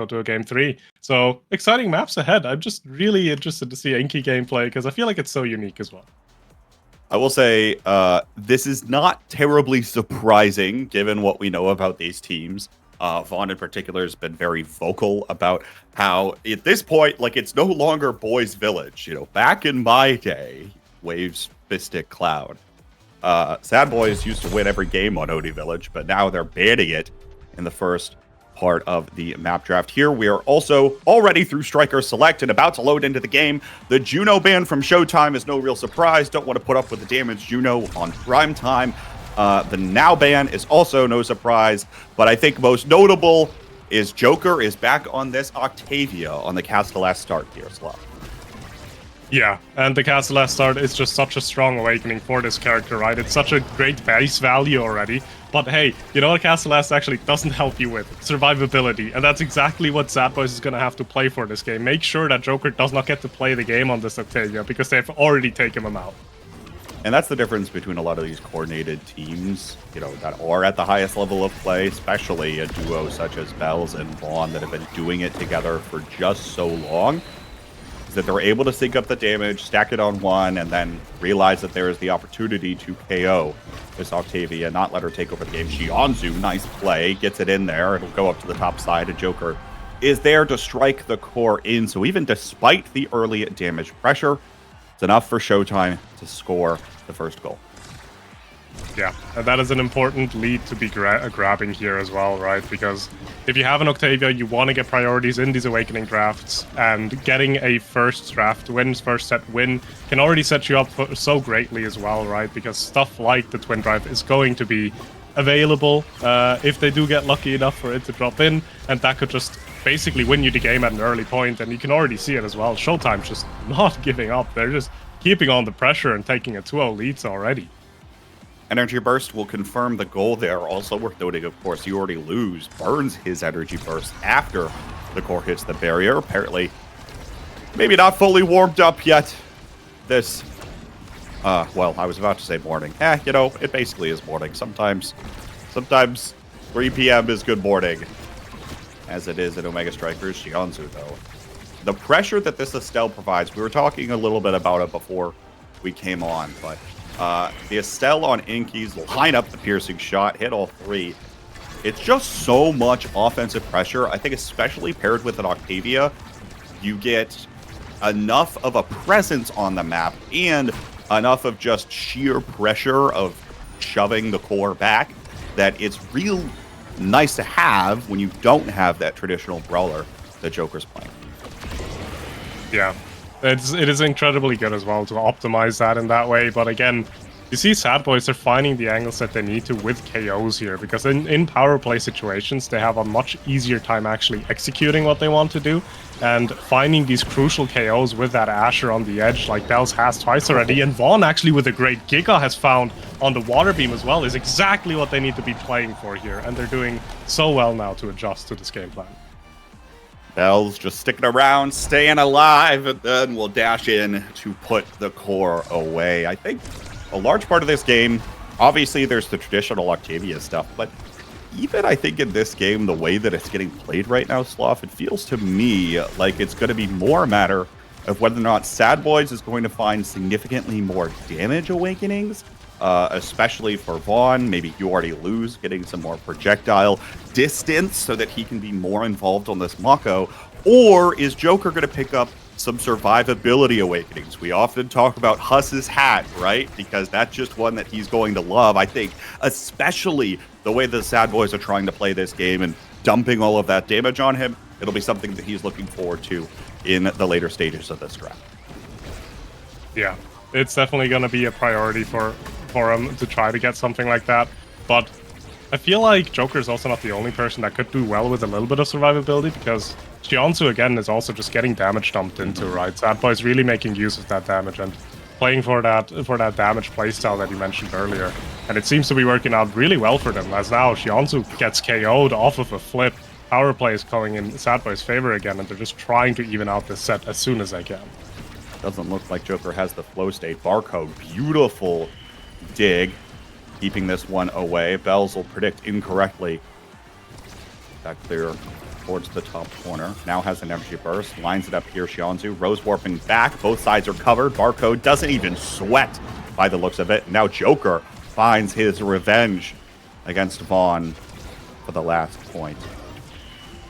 go to a game 3. So exciting maps ahead. I'm just really interested to see Inky gameplay because I feel like it's so unique as well. I will say this is not terribly surprising given what we know about these teams. Vaughn in particular has been very vocal about how at this point, like, it's no longer Boys Village. You know, back in my day, Waves, Fistic, Cloud. S.A.D.B.O.I.S used to win every game on OD Village, but now they're banning it in the first part of the map draft. Here we are also already through Striker Select and about to load into the game. The Juno ban from Showtime is no real surprise. Don't want to put up with the damage Juno on prime time. The Now ban is also no surprise, but I think most notable is Joker is back on this Octavia on the Castellas start here as well. Yeah, and the Castellas start is just such a strong awakening for this character, right? It's such a great base value already. But hey, you know what Castellas actually doesn't help you with? Survivability. And that's exactly what S.A.D.B.O.I.S is going to have to play for this game. Make sure that Joker does not get to play the game on this Octavia, because they've already taken him out. And that's the difference between a lot of these coordinated teams, you know, that are at the highest level of play, especially a duo such as Bells and Vaughn that have been doing it together for just so long. Is that they're able to sync up the damage, stack it on one, and then realize that there is the opportunity to KO this Octavia, not let her take over the game. Shionzu, nice play, gets it in there. It'll go up to the top side. A Joker is there to strike the core in. So even despite the early damage pressure, it's enough for Showtime to score the first goal. Yeah, and that is an important lead to be grabbing here as well, right? Because if you have an Octavia, you want to get priorities in these Awakening drafts, and getting a first draft win, first set win, can already set you up for so greatly as well, right? Because stuff like the Twin Drive is going to be available if they do get lucky enough for it to drop in, and that could just basically win you the game at an early point, and you can already see it as well. Showtime's just not giving up. They're just keeping on the pressure and taking a 2-0 leads already. Energy Burst will confirm the goal there. Also worth noting, of course, you already lose. Burns his Energy Burst after the core hits the barrier. Apparently, maybe not fully warmed up yet. This, well, I was about to say morning. You know, it basically is morning. Sometimes 3 p.m. is good morning, as it is in Omega Strikers. Shionzu, though. The pressure that this Estelle provides, we were talking a little bit about it before we came on, but the Estelle on Inky's line up the piercing shot, hit all 3. It's just so much offensive pressure. I think especially paired with an Octavia, you get enough of a presence on the map and enough of just sheer pressure of shoving the core back that it's real nice to have when you don't have that traditional brawler that Joker's playing. Yeah. It is incredibly good as well to optimize that in that way, but again, you see S.A.D.B.O.I.S are finding the angles that they need to with KOs here, because in power play situations, they have a much easier time actually executing what they want to do, and finding these crucial KOs with that Asher on the edge, like Bells has twice already, and Vaughn actually with a great Giga has found on the water beam as well, is exactly what they need to be playing for here, and they're doing so well now to adjust to this game plan. Bells just sticking around, staying alive, and then we'll dash in to put the core away. I think a large part of this game, obviously there's the traditional Octavia stuff, but even I think in this game, the way that it's getting played right now, Sloth, it feels to me like it's going to be more a matter of whether or not S.A.D.B.O.I.S is going to find significantly more damage awakenings, especially for Vaughn. Maybe you already lose, getting some more projectile distance so that he can be more involved on this Mako, or is Joker going to pick up some survivability awakenings? We often talk about Huss's hat, right? Because that's just one that he's going to love. I think especially the way the S.A.D.B.O.I.S are trying to play this game and dumping all of that damage on him, it'll be something that he's looking forward to in the later stages of this draft. Yeah, it's definitely going to be a priority for him to try to get something like that, but I feel like Joker is also not the only person that could do well with a little bit of survivability, because Shionzu again is also just getting damage dumped into, right? S.A.D.B.O.I is really making use of that damage and playing for that damage playstyle that you mentioned earlier, and it seems to be working out really well for them, as now Shionzu gets KO'd off of a flip. Power play is going in S.A.D.B.O.I's favor again, and they're just trying to even out this set as soon as they can. Doesn't look like Joker has the flow state. Barcode, beautiful dig, keeping this one away. Bells will predict incorrectly. That clear towards the top corner. Now has an energy burst. Lines it up here, Xianzhu. Rose warping back. Both sides are covered. Barcode doesn't even sweat by the looks of it. Now Joker finds his revenge against Vaughn for the last point.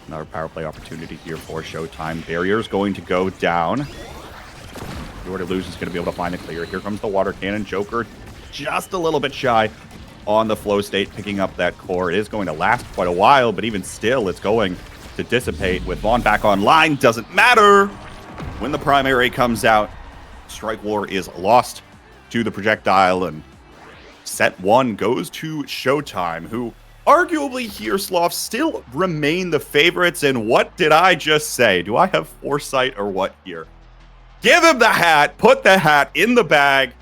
Another power play opportunity here for Showtime. Barrier's going to go down. Whoever to lose is going to be able to find a clear. Here comes the water cannon. Joker just a little bit shy on the flow state, picking up that core. It is going to last quite a while, but even still, it's going to dissipate. With Vaughn back online, doesn't matter. When the primary comes out, Strike War is lost to the projectile, and set 1 goes to Showtime, who arguably here, Sloth, still remain the favorites. And what did I just say? Do I have foresight or what here? Give him the hat. Put the hat in the bag.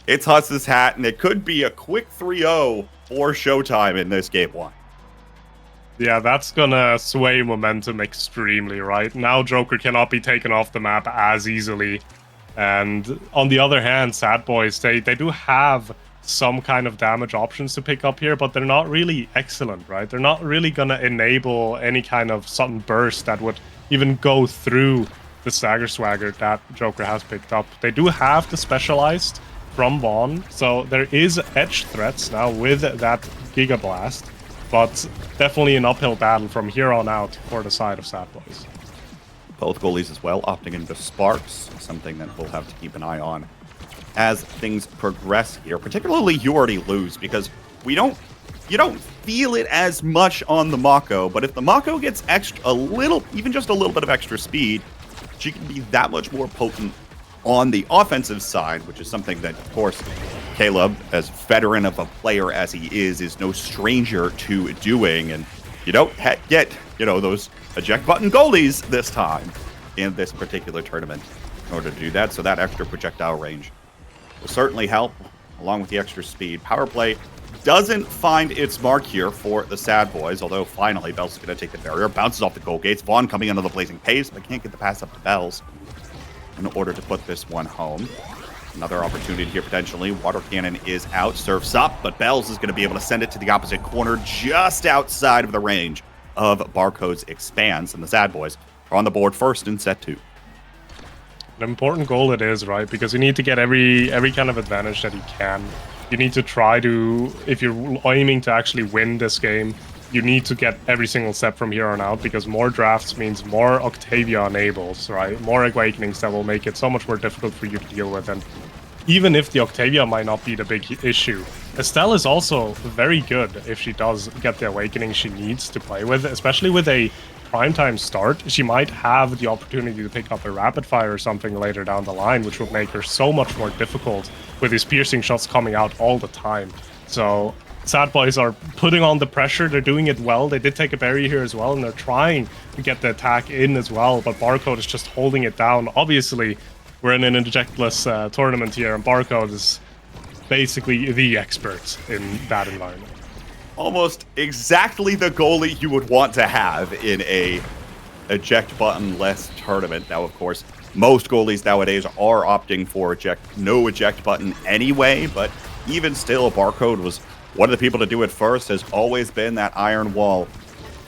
It's Huss's hat, and it could be a quick 3-0 for Showtime in this game 1. Yeah, that's gonna sway momentum extremely, right? Now Joker cannot be taken off the map as easily. And on the other hand, S.A.D.B.O.I.S, they do have some kind of damage options to pick up here, but they're not really excellent, right? They're not really gonna enable any kind of sudden burst that would even go through the Stagger Swagger that Joker has picked up. They do have the Specialized from Vaughn, so there is edge threats now with that Giga Blast, but definitely an uphill battle from here on out for the side of S.A.D.B.O.I.S. Both goalies as well opting into Sparks, something that we'll have to keep an eye on as things progress here. Particularly you already lose, because you don't feel it as much on the Mako, but if the Mako gets even just a little bit of extra speed, she can be that much more potent on the offensive side, which is something that, of course, Caleb, as veteran of a player as he is no stranger to doing. And you don't get, those eject button goalies this time in this particular tournament in order to do that. So that extra projectile range will certainly help, along with the extra speed. Power play doesn't find its mark here for the S.A.D.B.O.I.S, although finally Bells is going to take the barrier, bounces off the goal gates. Vaughn coming under the blazing pace, but can't get the pass up to Bells in order to put this one home. Another opportunity here potentially. Water cannon is out, surfs up, but Bells is going to be able to send it to the opposite corner just outside of the range of Barcode's expanse, and the S.A.D.B.O.I.S are on the board first in set 2. An important goal it is, right? Because you need to get every kind of advantage that you can. You need to try to, if you're aiming to actually win this game, you need to get every single step from here on out, because more drafts means more Octavia enables, right? More Awakenings that will make it so much more difficult for you to deal with. And even if the Octavia might not be the big issue, Estelle is also very good if she does get the Awakening she needs to play with, especially with a primetime start. She might have the opportunity to pick up a rapid fire or something later down the line, which would make her so much more difficult with these piercing shots coming out all the time. So S.A.D.B.O.I.S are putting on the pressure. They're doing it well. They did take a barrier here as well, and they're trying to get the attack in as well, but Barcode is just holding it down. Obviously, we're in an ejectless tournament here, and Barcode is basically the expert in that environment. Almost exactly the goalie you would want to have in a eject button-less tournament. Now, of course, most goalies nowadays are opting for no eject button anyway, but even still, Barcode was one of the people to do it first, has always been that iron wall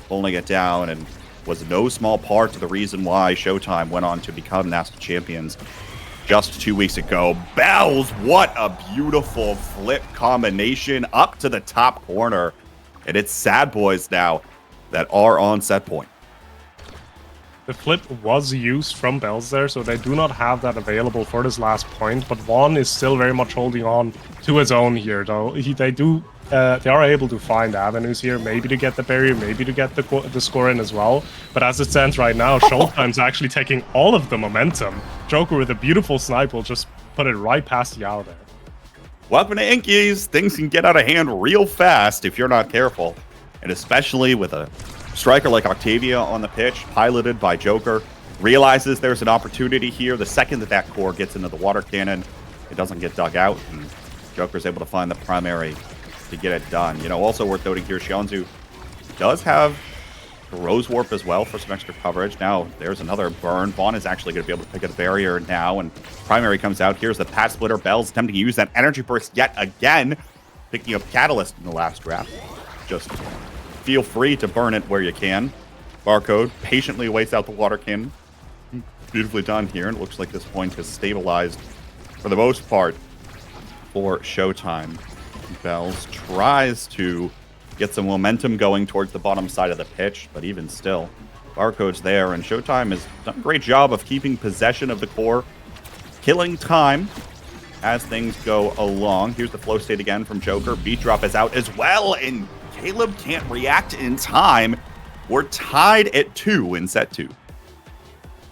holding it down, and was no small part to the reason why Showtime went on to become national champions just 2 weeks ago. Bells, what a beautiful flip combination up to the top corner. And it's S.A.D.B.O.I.S now that are on set point. The flip was used from Bells there, so they do not have that available for this last point. But Vaughn is still very much holding on to his own here, though. They are able to find avenues here, maybe to get the barrier, maybe to get the score in as well. But as it stands right now, Showtime's actually taking all of the momentum. Joker with a beautiful snipe will just put it right past Yao there. Welcome to Inkies. Things can get out of hand real fast if you're not careful. And especially with a striker like Octavia on the pitch, piloted by Joker, realizes there's an opportunity here. The second that core gets into the water cannon, it doesn't get dug out, and Joker's able to find the primary to get it done. Also worth noting here, Xianzhu does have the Rose Warp as well for some extra coverage. Now, there's another burn. Vaughn is actually going to be able to pick a barrier now, and primary comes out. Here's the Pad Splitter. Bells attempting to use that energy burst yet again, picking up Catalyst in the last draft. Just feel free to burn it where you can. Barcode patiently waits out the water cannon. Beautifully done here. And it looks like this point has stabilized for the most part for Showtime. B.O.I.S tries to get some momentum going towards the bottom side of the pitch, but even still, Barcode's there, and Showtime has done a great job of keeping possession of the core, killing time as things go along. Here's the flow state again from Joker. Beat drop is out as well, and Caleb can't react in time. We're tied at 2 in set 2.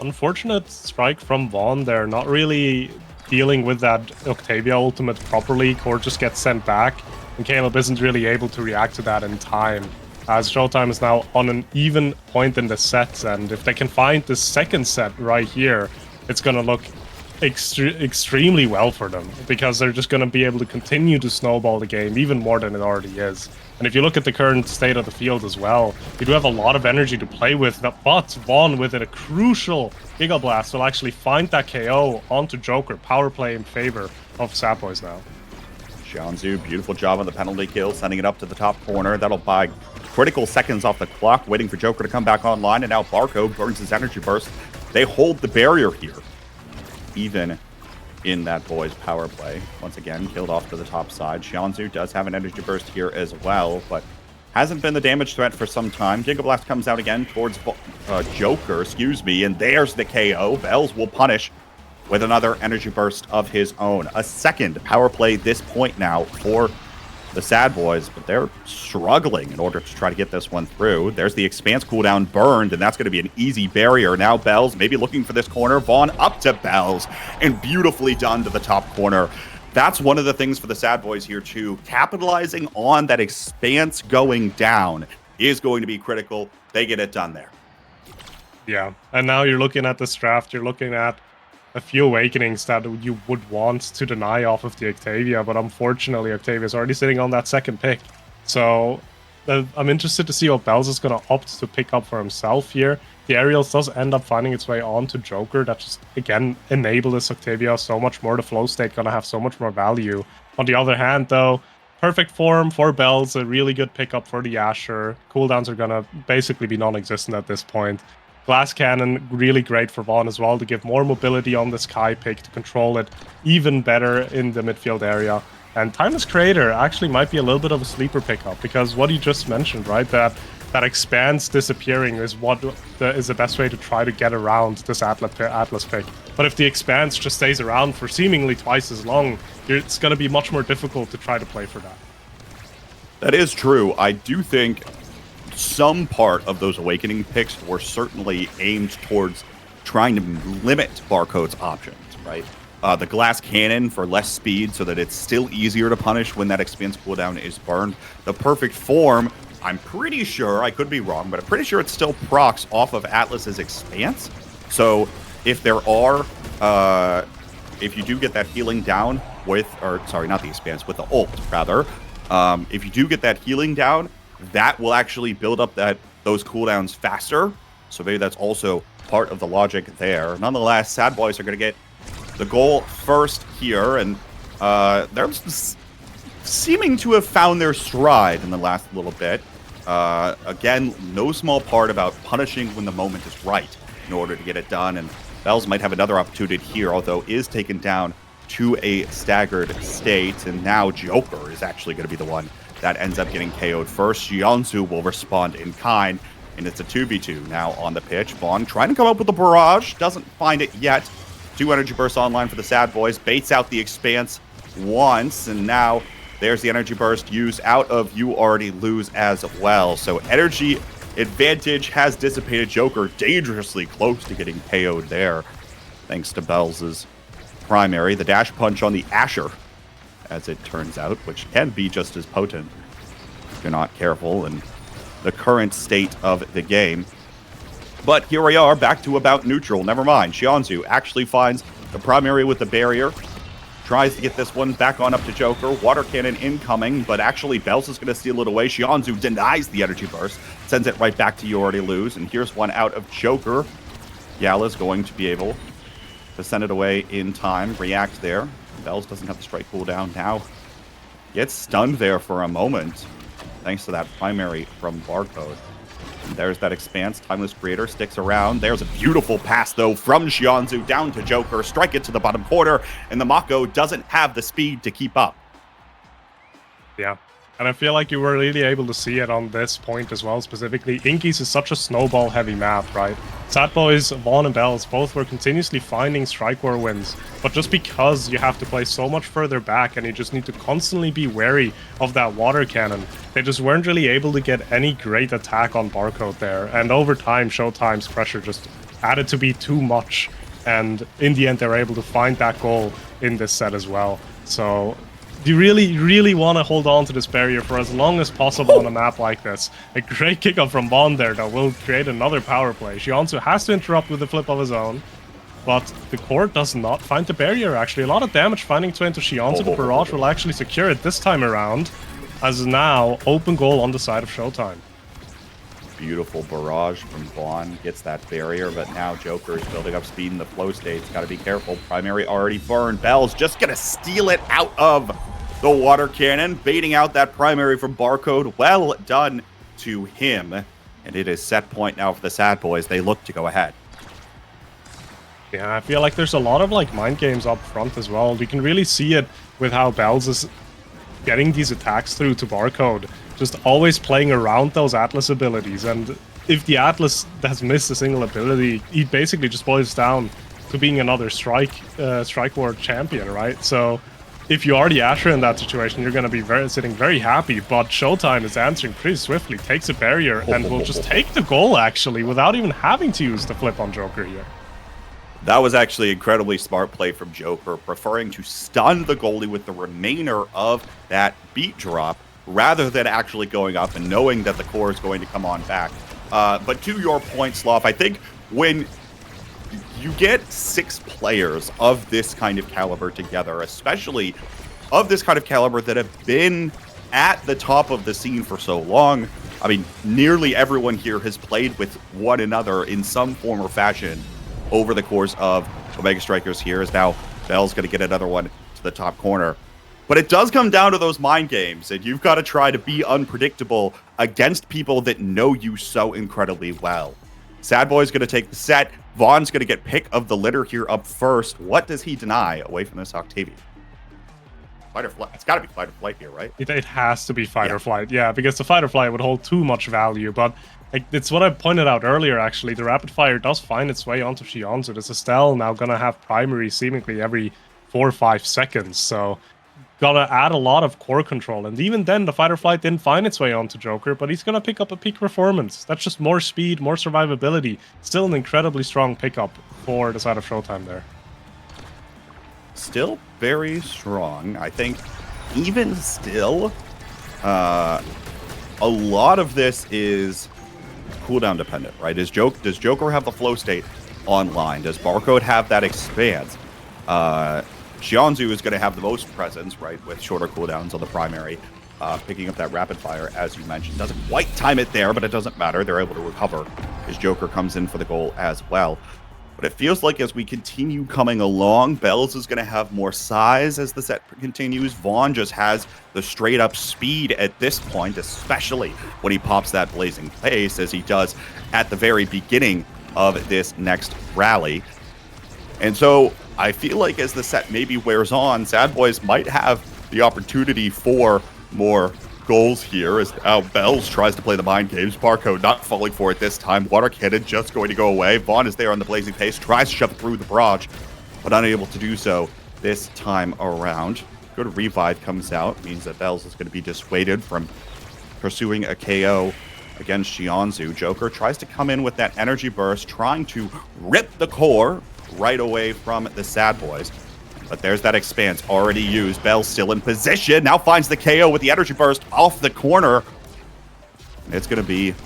Unfortunate strike from Vaughn there, not really dealing with that Octavia ultimate properly. Core just gets sent back, and Caleb isn't really able to react to that in time, as Showtime is now on an even point in the sets, and if they can find the second set right here, it's going to look extremely well for them, because they're just going to be able to continue to snowball the game even more than it already is. And if you look at the current state of the field as well, you do have a lot of energy to play with, but Vaughn with a crucial Giga Blast will actually find that KO onto Joker. Power play in favor of S.A.D.B.O.I.S now. Xianzhu, beautiful job on the penalty kill, sending it up to the top corner. That'll buy critical seconds off the clock, waiting for Joker to come back online, and now Barcode burns his energy burst. They hold the barrier here, even in that BOIS power play. Once again, killed off to the top side. Xianzhu does have an energy burst here as well, but hasn't been the damage threat for some time. Giga Blast comes out again towards Joker, and there's the KO. B.O.I.S will punish with another energy burst of his own. A second power play this point now for the S.A.D.B.O.I.S, but they're struggling in order to try to get this one through. There's the Expanse cooldown burned, and that's going to be an easy barrier. Now B.O.I.S maybe looking for this corner. Vaughn up to B.O.I.S, and beautifully done to the top corner. That's one of the things for the S.A.D.B.O.I.S here too. Capitalizing on that Expanse going down is going to be critical. They get it done there. Yeah, and now you're looking at this draft, you're looking at a few awakenings that you would want to deny off of the Octavia, but unfortunately Octavia's already sitting on that second pick. So I'm interested to see what B.O.I.S is going to opt to pick up for himself here. The Aerials does end up finding its way onto Joker. That just, again, enable this Octavia so much more. The flow state going to have so much more value. On the other hand, though, perfect form for B.O.I.S, a really good pickup for the Asher. Cooldowns are going to basically be non-existent at this point. Glass Cannon, really great for Vaughn as well, to give more mobility on the Sky pick, to control it even better in the midfield area. And Timeless Creator actually might be a little bit of a sleeper pickup, because what you just mentioned, right, that Expanse disappearing is what is the best way to try to get around this Atlas pick. But if the Expanse just stays around for seemingly twice as long, it's going to be much more difficult to try to play for that. That is true. I do think some part of those Awakening picks were certainly aimed towards trying to limit Barcode's options, right? The Glass Cannon for less speed so that it's still easier to punish when that Expanse cooldown is burned. The Perfect Form, I'm pretty sure, I could be wrong, but I'm pretty sure it still procs off of Atlas's Expanse. So if there are, if you do get that healing down with, or sorry, not the Expanse, with the ult, rather, if you do get that healing down, that will actually build up those cooldowns faster. So maybe that's also part of the logic there. Nonetheless, S.A.D.B.O.I.S are going to get the goal first here, and they're seeming to have found their stride in the last little bit. Again, no small part about punishing when the moment is right in order to get it done, and B.O.I.S might have another opportunity here, although is taken down to a staggered state, and now Joker is actually going to be the one that ends up getting KO'd first. Xianzhu will respond in kind, and it's a 2v2 now on the pitch. Vaughn trying to come up with a barrage, doesn't find it yet. 2 energy bursts online for the S.A.D.B.O.I.S, baits out the Expanse once, and now there's the energy burst used out of You Already Lose as well. So energy advantage has dissipated. Joker dangerously close to getting KO'd there, thanks to B.O.I.S's primary, the dash punch on the Asher, as it turns out, which can be just as potent if you're not careful in the current state of the game. But here we are, back to about neutral. Never mind. Xianzhu actually finds the primary with the barrier. Tries to get this one back on up to Joker. Water cannon incoming, but actually B.O.I.S is going to steal it away. Xianzhu denies the energy burst, sends it right back to You Already Lose, and here's one out of Joker. Yala's going to be able to send it away in time. React there. B.O.I.S doesn't have the strike cooldown now. Gets stunned there for a moment, thanks to that primary from Barcode. There's that expanse. Timeless Creator sticks around. There's a beautiful pass, though, from Xianzhu down to Joker. Strike it to the bottom corner, and the Mako doesn't have the speed to keep up. Yeah. And I feel like you were really able to see it on this point as well, specifically. Inkies is such a snowball-heavy map, right? S.A.D.B.O.I.S, Vaughn, and Bells both were continuously finding Strike War wins, but just because you have to play so much further back and you just need to constantly be wary of that water cannon, they just weren't really able to get any great attack on Barcode there. And over time, Showtime's pressure just added to be too much, and in the end, they were able to find that goal in this set as well. So you really, really want to hold on to this barrier for as long as possible on a map like this. A great kickoff from Bond there, though, will create another power play. Xianzhu has to interrupt with a flip of his own, but the core does not find the barrier, actually. A lot of damage finding its way into Xianzhu. The barrage will actually secure it this time around, as now open goal on the side of Showtime. Beautiful barrage from Vaughn. Gets that barrier, but now Joker is building up speed in the flow state. Got to be careful. Primary already burned. Bell's just going to steal it out of the water cannon, baiting out that primary from Barcode. Well done to him. And it is set point now for the S.A.D.B.O.I.S. They look to go ahead. Yeah, I feel like there's a lot of mind games up front as well. You can really see it with how Bells is getting these attacks through to Barcode. Just always playing around those Atlas abilities. And if the Atlas has missed a single ability, it basically just boils down to being another Strike War champion, right? So if you are the Asher in that situation, you're going to be sitting very happy, but Showtime is answering pretty swiftly, takes a barrier, and will just take the goal, actually, without even having to use the flip on Joker here. That was actually incredibly smart play from Joker, preferring to stun the goalie with the remainder of that beat drop, rather than actually going up and knowing that the core is going to come on back. But to your point, Sloth, I think when you get 6 players of this kind of caliber together, especially of this kind of caliber that have been at the top of the scene for so long. I mean, nearly everyone here has played with one another in some form or fashion over the course of Omega Strikers here, as now Bell's going to get another one to the top corner. But it does come down to those mind games, and you've got to try to be unpredictable against people that know you so incredibly well. S.A.D.B.O.I.S going to take the set. Vaughn's going to get pick of the litter here up first. What does he deny away from this Octavian? Fight or flight? It's got to be fight or flight here, right? It has to be fight or flight, yeah, because the fight or flight would hold too much value. But it's what I pointed out earlier, actually. The rapid fire does find its way onto Xianzhu. This Estelle now going to have primary seemingly every 4 or 5 seconds, so gotta add a lot of core control. And even then, the fight or flight didn't find its way onto Joker, but he's gonna pick up a peak performance. That's just more speed, more survivability. Still an incredibly strong pickup for the side of Showtime there. Still very strong. I think even still, a lot of this is cooldown dependent, right? Does Joker have the flow state online? Does Barcode have that expanse? Xianzhu is going to have the most presence, right, with shorter cooldowns on the primary, picking up that rapid fire, as you mentioned. Doesn't quite time it there, but it doesn't matter. They're able to recover as Joker comes in for the goal as well. But it feels like as we continue coming along, Bells is going to have more size as the set continues. Vaughn just has the straight-up speed at this point, especially when he pops that blazing pace, as he does at the very beginning of this next rally. And so I feel like as the set maybe wears on, S.A.D.B.O.I.S might have the opportunity for more goals here, as now Bells tries to play the mind games. Barcode not falling for it this time. Water cannon just going to go away. Vaughn is there on the blazing pace, tries to shove it through the barrage, but unable to do so this time around. Good revive comes out, means that Bells is going to be dissuaded from pursuing a KO against Xianzhu. Joker tries to come in with that energy burst, trying to rip the core right away from the S.A.D.B.O.I.S. But there's that expanse already used. Bell still in position. Now finds the KO with the energy burst off the corner. And it's going to be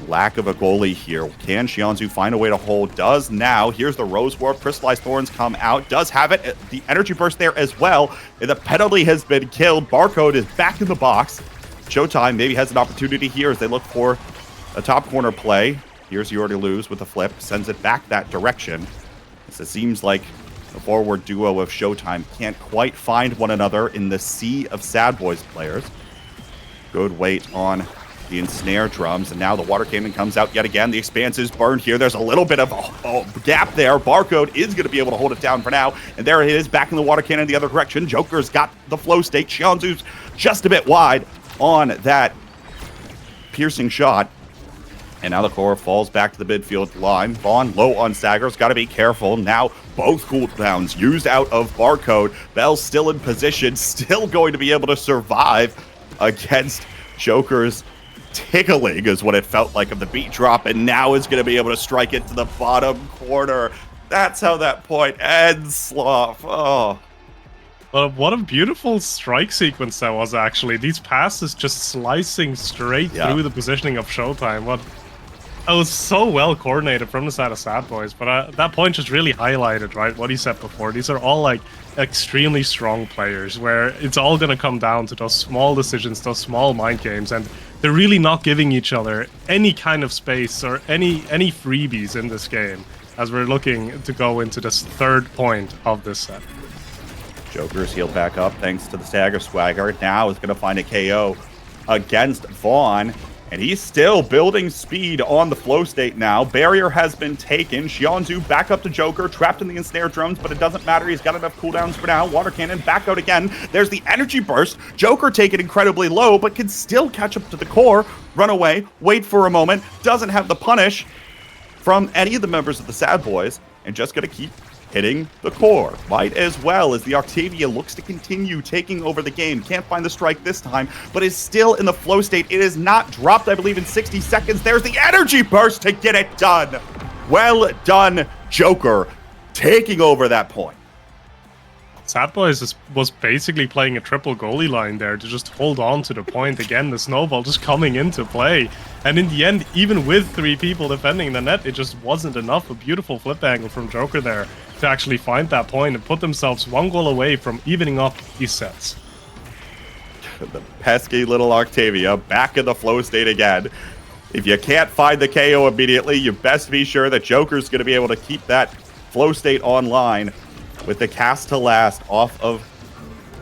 lack of a goalie here. Can Xianzhu find a way to hold? Does now. Here's the Rose Warp. Crystallized Thorns come out. Does have it. The energy burst there as well. And the penalty has been killed. Barcode is back in the box. Showtime maybe has an opportunity here as they look for a top corner play. Here's You Already Lose with a flip. Sends it back that direction. It seems like the forward duo of Showtime can't quite find one another in the sea of S.A.D.B.O.I.S players. Good wait on the ensnare drums, and now the water cannon comes out yet again. The expanse is burned here. There's a little bit of a gap there. Barcode is going to be able to hold it down for now, and there it is, back in the water cannon the other direction. Joker's got the flow state. Xianzu's just a bit wide on that piercing shot. And now the core falls back to the midfield line. Vaughn low on Stagger's, got to be careful. Now both cooldowns used out of Barcode. Bell's still in position, still going to be able to survive against Joker's tickling is what it felt like of the beat drop, and now is going to be able to strike it to the bottom corner. That's how that point ends, Sloth. Oh. What a beautiful strike sequence that was, actually. These passes just slicing straight through the positioning of Showtime. It was so well coordinated from the side of S.A.D.B.O.I.S, but that point just really highlighted, right, what he said before. These are all, like, extremely strong players, where it's all going to come down to those small decisions, those small mind games, and they're really not giving each other any kind of space or any freebies in this game, as we're looking to go into this third point of this set. Joker's healed back up thanks to the Stagger Swagger. Now is going to find a KO against Vaughn. And he's still building speed on the flow state now. Barrier has been taken. Xianzu back up to Joker, trapped in the ensnare drums, but it doesn't matter. He's got enough cooldowns for now. Water cannon back out again. There's the energy burst. Joker taken incredibly low, but can still catch up to the core. Run away, wait for a moment. Doesn't have the punish from any of the members of the S.A.D.B.O.I.S, and just gonna keep hitting the core. Might as well, as the Octavia looks to continue taking over the game. Can't find the strike this time, but is still in the flow state. It is not dropped, I believe, in 60 seconds. There's the energy burst to get it done. Well done, Joker, taking over that point. S.A.D.B.O.I.S was basically playing a triple goalie line there to just hold on to the point. Again, the snowball just coming into play. And in the end, even with 3 people defending the net, it just wasn't enough. A beautiful flip angle from Joker there to actually find that point and put themselves 1 goal away from evening up these sets. The pesky little Octavia back in the flow state again. If you can't find the KO immediately, you best be sure that Joker's going to be able to keep that flow state online with the cast to last off of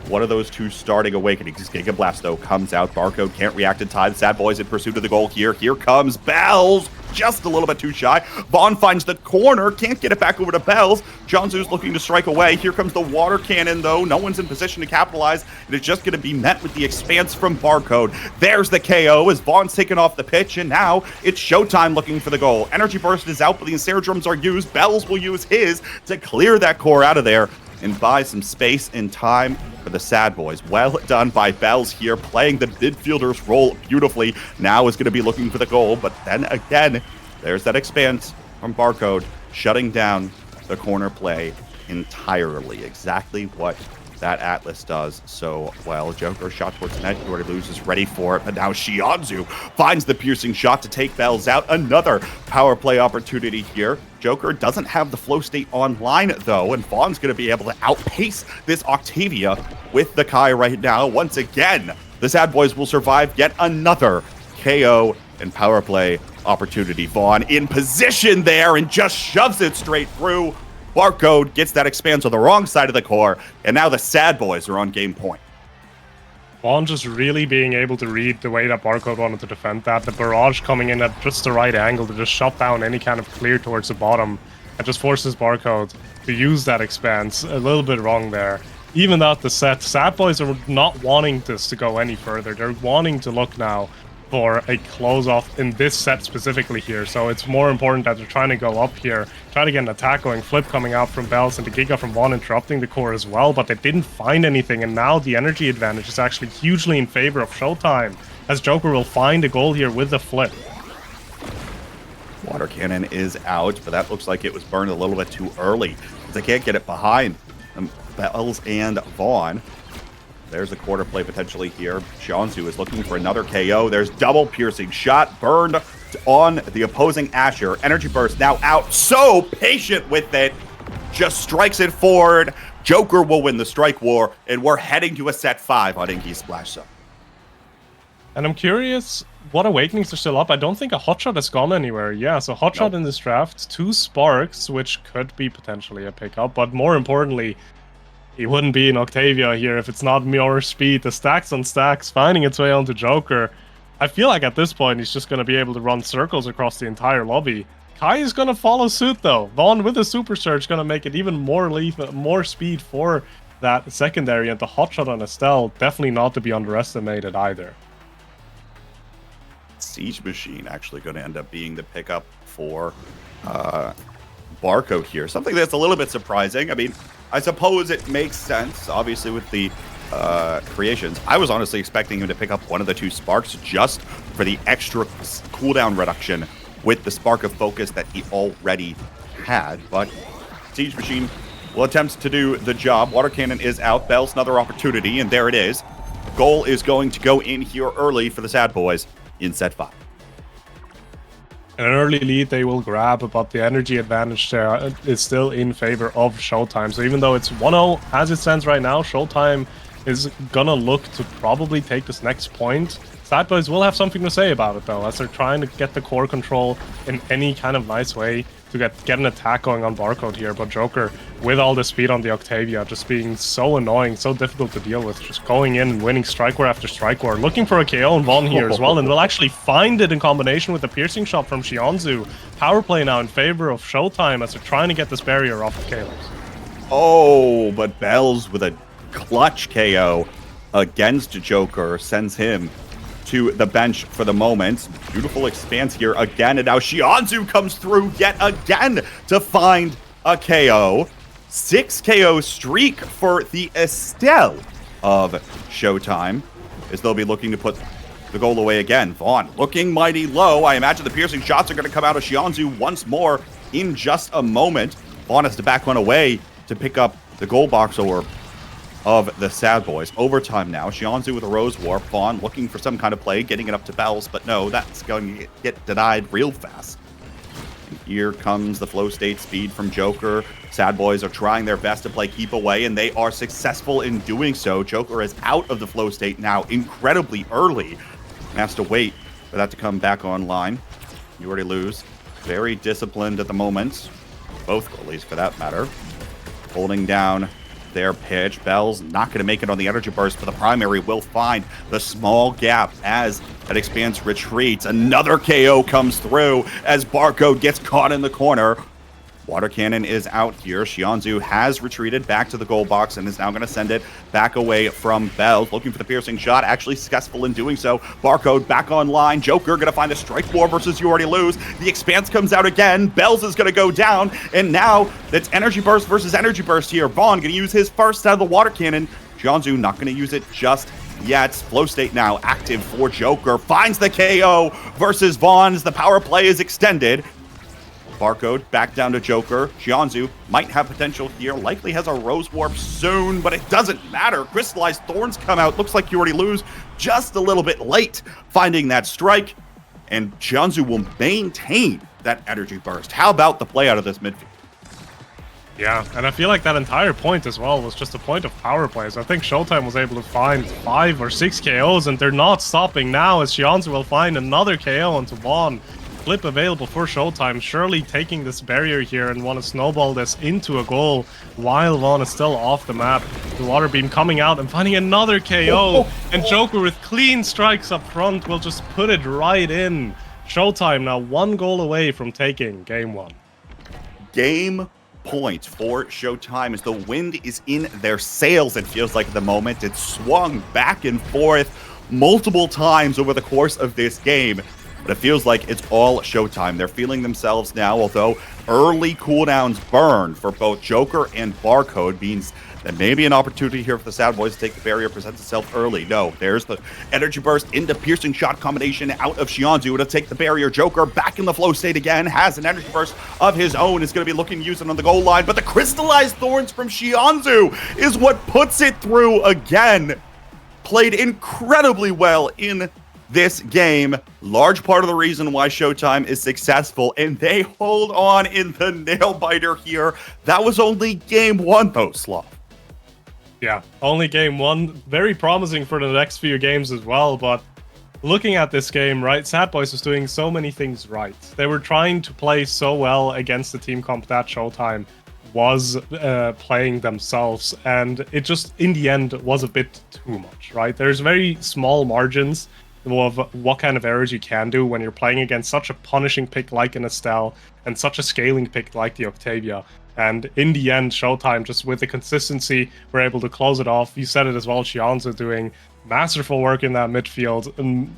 one of those 2 starting awakenings. Giga Blast, though, comes out. Barcode can't react in time. S.A.D.B.O.I.S in pursuit of the goal here. Here comes Bells. Just a little bit too shy. Vaughn finds the corner. Can't get it back over to Bells. Xianzu's looking to strike away. Here comes the water cannon, though. No one's in position to capitalize. It is just going to be met with the expanse from Barcode. There's the KO as Vaughn's taken off the pitch, and now it's Showtime looking for the goal. Energy burst is out, but the ensnare drums are used. Bells will use his to clear that core out of there and buy some space and time for the S.A.D.B.O.I.S. Well done by Bells here, playing the midfielder's role beautifully. Now is going to be looking for the goal, but then again, there's that expanse from Barcode, shutting down the corner play entirely. Exactly what that Atlas does so well. Joker shot towards the net. He already loses, ready for it, but now Xianzu finds the piercing shot to take Bells out. Another power play opportunity here. Joker doesn't have the flow state online, though, and Vaughn's going to be able to outpace this Octavia with the Kai right now. Once again, the S.A.D.B.O.I.S will survive yet another KO and power play opportunity. Vaughn in position there and just shoves it straight through. Barcode gets that expanse on the wrong side of the core, and now the S.A.D.B.O.I.S are on game point. Vaughn just really being able to read the way that Barcode wanted to defend that. The barrage coming in at just the right angle to just shut down any kind of clear towards the bottom. It just forces Barcode to use that expanse. A little bit wrong there. Even out the set, S.A.D.B.O.I.S are not wanting this to go any further. They're wanting to look now for a close-off in this set specifically here. So it's more important that they're trying to go up here, try to get an attack going, flip coming out from Bells and the Giga from Vaughn interrupting the core as well, but they didn't find anything, and now the energy advantage is actually hugely in favor of Showtime, as Joker will find a goal here with the flip. Water cannon is out, but that looks like it was burned a little bit too early, because they can't get it behind Bells and Vaughn. There's a quarter play potentially here. Xianzu is looking for another KO. There's double piercing shot burned on the opposing Asher. Energy burst now out. So patient with it. Just strikes it forward. Joker will win the strike war, and we're heading to a set 5 on Inky's Splash Zone. And I'm curious what awakenings are still up. I don't think a hotshot has gone anywhere. Yeah, so hotshot in this draft, 2 sparks, which could be potentially a pickup, but more importantly, he wouldn't be in Octavia here if it's not more speed. The stacks on stacks finding its way onto Joker. I feel like at this point, he's just going to be able to run circles across the entire lobby. Kai is going to follow suit, though. Vaughn with a Super Surge going to make it even more lethal, more speed for that secondary, and the hotshot on Estelle, definitely not to be underestimated either. Siege Machine actually going to end up being the pickup for Barcode here. Something that's a little bit surprising. I mean, I suppose it makes sense, obviously, with the creations. I was honestly expecting him to pick up one of the 2 sparks just for the extra cooldown reduction with the Spark of Focus that he already had. But Siege Machine will attempt to do the job. Water Cannon is out. Bell's another opportunity, and there it is. Goal is going to go in here early for the S.A.D.B.O.I.S in set 5. An early lead they will grab, but the energy advantage there is still in favor of Showtime. So even though it's 1-0 as it stands right now, Showtime is gonna look to probably take this next point. S.A.D.B.O.I.S will have something to say about it, though, as they're trying to get the core control in any kind of nice way to get an attack going on Barcode here. But Joker, with all the speed on the Octavia, just being so annoying, so difficult to deal with, just going in and winning strike war after strike war, looking for a KO on Vaughn here as well, and will actually find it in combination with the piercing shot from Xianzu. Power play now in favor of Showtime as they're trying to get this barrier off of Kalos. Oh, but Bells with a clutch KO against Joker sends him to the bench for the moment. Beautiful expanse here again, and now Xianzu comes through yet again to find a KO. 6 KO streak for the Estelle of Showtime, as they'll be looking to put the goal away again. Vaughn looking mighty low. I imagine the piercing shots are going to come out of Xianzu once more in just a moment. Vaughn has to back one away to pick up the goal box orb of the S.A.D.B.O.I.S. Overtime now. Xianzu with a Rose Warp. Vaughn looking for some kind of play, getting it up to Bells, but no, that's going to get denied real fast. And here comes the flow state speed from Joker. S.A.D.B.O.I.S are trying their best to play keep away, and they are successful in doing so. Joker is out of the flow state now incredibly early. Has to wait for that to come back online. You already lose. Very disciplined at the moment. Both goalies, for that matter. Holding down their pitch. Bell's not going to make it on the energy burst, but the primary will find the small gap as that expanse retreats. Another KO comes through as Barcode gets caught in the corner. Water Cannon is out here. Xianzu has retreated back to the goal box and is now going to send it back away from Bells. Looking for the piercing shot, actually successful in doing so. Barcode back online. Joker going to find a strike war versus You Already Lose. The expanse comes out again. Bells is going to go down. And now it's energy burst versus energy burst here. Vaughn going to use his first out of the Water Cannon. Xianzu not going to use it just yet. Flow state now active for Joker. Finds the KO versus Vaughn's. The power play is extended. Barcode back down to Joker. Xianzu might have potential here. Likely has a Rose Warp soon, but it doesn't matter. Crystallized Thorns come out. Looks like You Already Lose just a little bit late finding that strike. And Xianzu will maintain that energy burst. How about the play out of this midfield? Yeah, and I feel like that entire point as well was just a point of power plays. I think Showtime was able to find 5 or 6 KOs, and they're not stopping now as Xianzu will find another KO onto Vaughn. Flip available for Showtime, surely taking this barrier here and want to snowball this into a goal while Vaughn is still off the map. The water beam coming out and finding another KO, and Joker with clean strikes up front will just put it right in. Showtime now 1 goal away from taking game 1. Game point for Showtime as the wind is in their sails, it feels like at the moment. It's swung back and forth multiple times over the course of this game. But it feels like it's all Showtime. They're feeling themselves now, although early cooldowns burn for both Joker and Barcode means that maybe an opportunity here for the S.A.D.B.O.I.S to take the barrier presents itself early. No, there's the energy burst into piercing shot combination out of Xianzu to take the barrier. Joker back in the flow state again, has an energy burst of his own, is going to be looking to use it on the goal line, but the crystallized thorns from Xianzu is what puts it through again. Played incredibly well in this game, large part of the reason why Showtime is successful, and they hold on in the nail biter here. That was only game 1 though, Slav. Yeah, only game 1. Very promising for the next few games as well, but looking at this game, right, S.A.D.B.O.I.S was doing so many things right. They were trying to play so well against the team comp that Showtime was playing themselves, and it just, in the end, was a bit too much, right? There's very small margins of what kind of errors you can do when you're playing against such a punishing pick like an Estelle and such a scaling pick like the Octavia. And in the end, Showtime, just with the consistency, we're able to close it off. You said it as well, Xianzu doing masterful work in that midfield and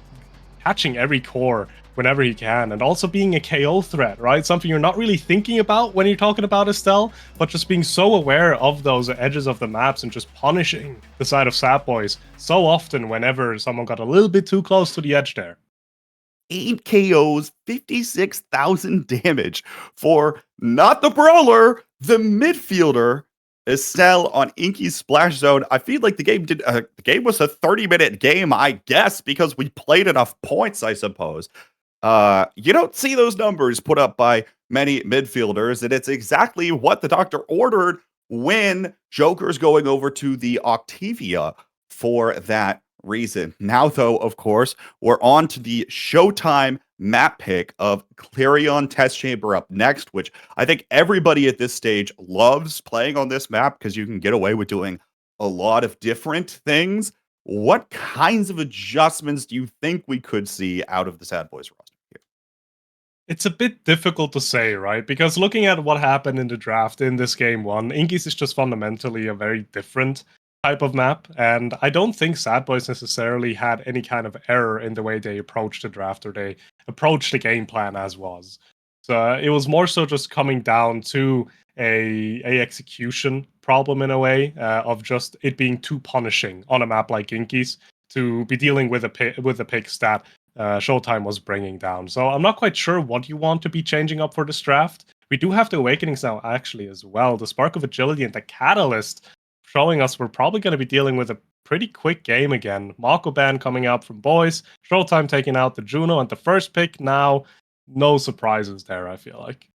catching every core whenever he can, and also being a KO threat, right? Something you're not really thinking about when you're talking about Estelle, but just being so aware of those edges of the maps and just punishing the side of S.A.D.B.O.I.S so often whenever someone got a little bit too close to the edge there. 8 KOs, 56,000 damage for not the brawler, the midfielder. Estelle on Inky's splash zone. I feel like the game was a 30-minute game, I guess, because we played enough points, I suppose. You don't see those numbers put up by many midfielders, and it's exactly what the doctor ordered when Joker's going over to the Octavia for that reason. Now, though, of course, we're on to the Showtime map pick of Clarion Test Chamber up next, which I think everybody at this stage loves playing on this map because you can get away with doing a lot of different things. What kinds of adjustments do you think we could see out of the S.A.D.B.O.I.S roster here? It's a bit difficult to say, right? Because looking at what happened in the draft in this game one, Inky's is just fundamentally a very different type of map, and I don't think S.A.D.B.O.I.S necessarily had any kind of error in the way they approached the draft or they approached the game plan as was. So it was more so just coming down to a execution problem in a way of just it being too punishing on a map like Inky's to be dealing with the picks that Showtime was bringing down. So I'm not quite sure what you want to be changing up for this draft. We do have the Awakenings now actually as well. The Spark of Agility and the Catalyst showing us we're probably going to be dealing with a pretty quick game again. Mako Ban coming out from BOIS, Showtime taking out the Juno and the first pick now. No surprises there, I feel like.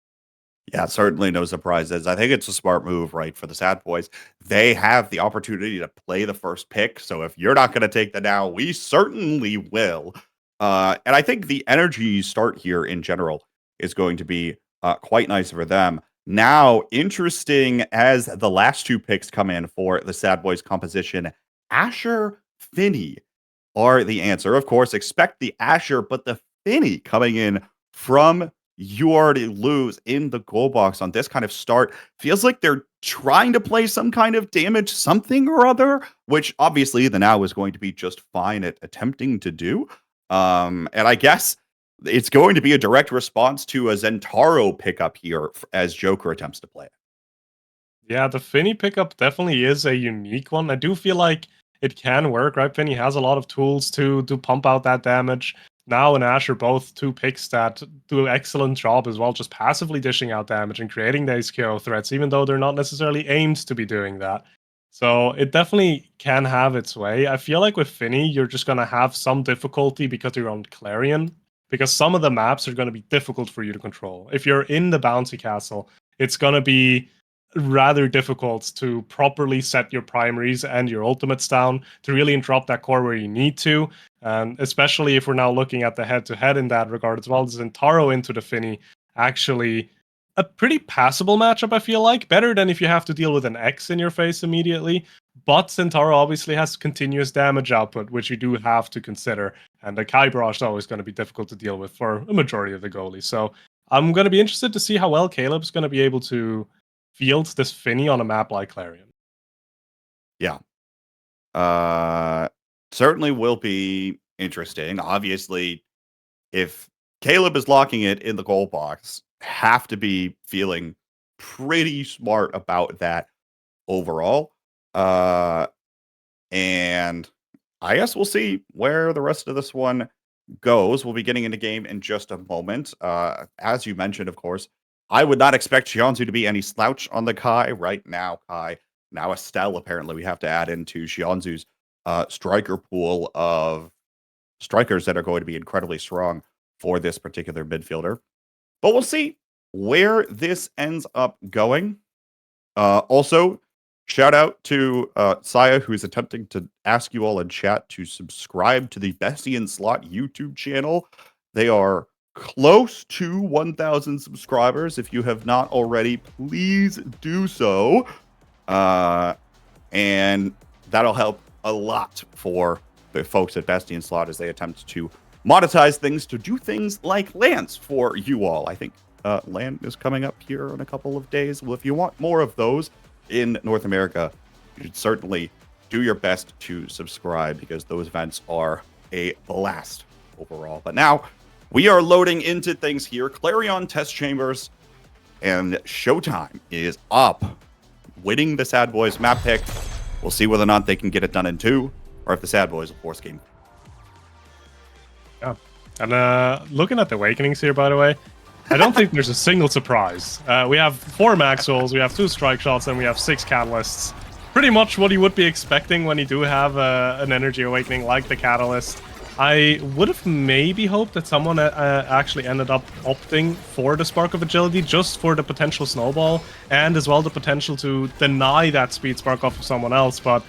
Yeah, certainly no surprises. I think it's a smart move, right, for the S.A.D.B.O.I.S. They have the opportunity to play the first pick, so if you're not going to take the now, we certainly will. And I think the energy start here in general is going to be quite nice for them. Now, interesting as the last two picks come in for the S.A.D.B.O.I.S composition, Asher, Finny are the answer. Of course, expect the Asher, but the Finny coming in from You Already Lose in the goal box on this kind of start feels like they're trying to play some kind of damage something or other, which obviously the now is going to be just fine at attempting to do. And I guess it's going to be a direct response to a Zentaro pickup here as Joker attempts to play it. Yeah, the Finny pickup definitely is a unique one. I do feel like it can work, right? Finny has a lot of tools to pump out that damage. Now and Ash are both two picks that do an excellent job as well, just passively dishing out damage and creating these KO threats, even though they're not necessarily aimed to be doing that. So it definitely can have its way. I feel like with Finny, you're just going to have some difficulty because you're on Clarion, because some of the maps are going to be difficult for you to control. If you're in the bouncy castle, it's going to be rather difficult to properly set your primaries and your ultimates down to really interrupt that core where you need to. And especially if we're now looking at the head-to-head in that regard as well, Zentaro into the Finny, actually a pretty passable matchup, I feel like. Better than if you have to deal with an X in your face immediately. But Zentaro obviously has continuous damage output, which you do have to consider. And the Kai Barrage is always going to be difficult to deal with for a majority of the goalies. So I'm going to be interested to see how well Caleb's going to be able to fields this Finny on a map like Clarion. Yeah. Certainly will be interesting. Obviously, if Caleb is locking it in the goal box, have to be feeling pretty smart about that overall. And I guess we'll see where the rest of this one goes. We'll be getting into game in just a moment. As you mentioned, of course, I would not expect Xianzu to be any slouch on the Kai right now. Kai, now Estelle, apparently we have to add into Xianzu's striker pool of strikers that are going to be incredibly strong for this particular midfielder. But we'll see where this ends up going. Also, shout out to Saya, who's attempting to ask you all in chat to subscribe to the Bessie and Slot YouTube channel. They are close to 1,000 subscribers. If you have not already, please do so. And that'll help a lot for the folks at Bestie and Slot as they attempt to monetize things, to do things like lands for you all. I think land is coming up here in a couple of days. Well, if you want more of those in North America, you should certainly do your best to subscribe because those events are a blast overall. But now we are loading into things here. Clarion Test Chambers and Showtime is up, winning the S.A.D.B.O.I.S map pick. We'll see whether or not they can get it done in 2, or if the S.A.D.B.O.I S will force game. Yeah. And looking at the Awakenings here, by the way, I don't think there's a single surprise. We have 4 Maxwells, we have 2 Strike Shots, and we have 6 Catalysts. Pretty much what you would be expecting when you do have an Energy Awakening like the Catalyst. I would have maybe hoped that someone actually ended up opting for the Spark of Agility just for the potential snowball and as well the potential to deny that speed spark off of someone else, but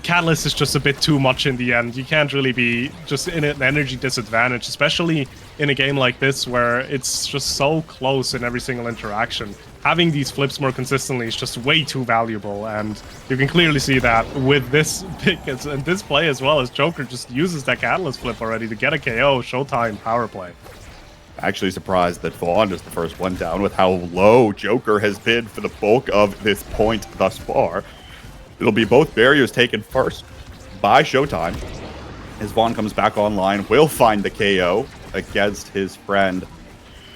Catalyst is just a bit too much in the end. You can't really be just in an energy disadvantage, especially in a game like this where it's just so close in every single interaction. Having these flips more consistently is just way too valuable, and you can clearly see that with this pick and this play as well, as Joker just uses that Catalyst flip already to get a KO. Showtime power play. Actually surprised that Vaughn is the first one down with how low Joker has been for the bulk of this point thus far. It'll be both barriers taken first by Showtime. As Vaughn comes back online, will find the KO against his friend